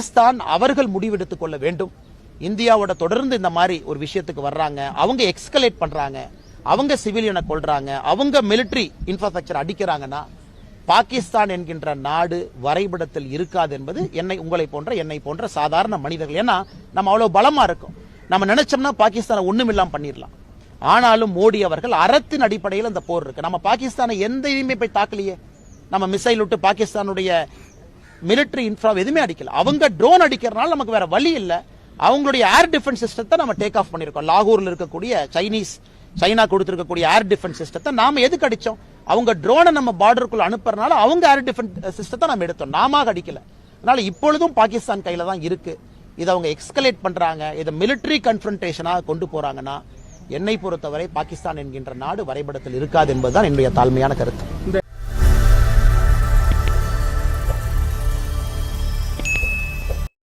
பாகிஸ்தான் அவர்கள் முடிவெடுத்துக் கொள்ள வேண்டும். இந்தியாவோட தொடர்ந்து இந்த மாதிரி ஒரு விஷயத்துக்கு வர்றாங்க, அவங்க எக்ஸ்கலேட் பண்றாங்க, அவங்க சிவிலியனை கொள்றாங்க, அவங்க மிலிட்டரி இன்ஃப்ராஸ்ட்ரக்சர் அடிக்கிறாங்கன்னா பாகிஸ்தான் என்கின்ற நாடு வரைபடத்தில் இருக்காது என்பது உங்களை போன்ற என்னை போன்ற சாதாரண மனிதர்கள். ஏன்னா நம்ம அவ்வளவு பலமா இருக்கும், நம்ம நினைச்சோம்னா பாகிஸ்தானை ஒண்ணுமில்லாம பண்ணிடலாம். ஆனாலும் மோடி அவர்கள் அறத்தின் அடிப்படையில் அந்த போர் இருக்கு. நம்ம பாகிஸ்தானை எந்த இதுவுமே போய் தாக்கலையே, நம்ம மிசைல் விட்டு பாகிஸ்தானுடைய மிலிட்டரி இன்ஃப்ரா எதுவுமே அடிக்கல. அவங்க ட்ரோன் அடிக்கிறதுனால நமக்கு வேற வழி இல்லை. அவங்களுடைய ஏர் டிஃபென்ஸ் சிஸ்டத்தை நம்ம டேக் ஆஃப் பண்ணிருக்கோம். லாகூர்ல இருக்கக்கூடிய சைனா கொடுத்திருக்கக்கூடிய ஏர் டிஃபென்ஸ் சிஸ்டத்தை நாம எதுக்கு அடிச்சோம்? அவங்க ட்ரோனை நம்ம பார்டருக்குள்ள அனுப்புறதுனால அவங்க ஏர் டிஃபென்ஸ் சிஸ்டத்தை நம்ம எடுத்தோம், நாம அடிக்கல. அதனால இப்பொழுதும் பாகிஸ்தான் கையில தான் இருக்கு. இதை அவங்க எக்ஸ்கலேட் பண்றாங்க, இதை மிலிட்டரி கன்ஃபரன்டேஷனாக கொண்டு போறாங்கன்னா என்னை பொறுத்தவரை பாகிஸ்தான் என்கின்ற நாடு வரைபடத்தில் இருக்காது என்பதுதான் என்னுடைய தாழ்மையான கருத்து.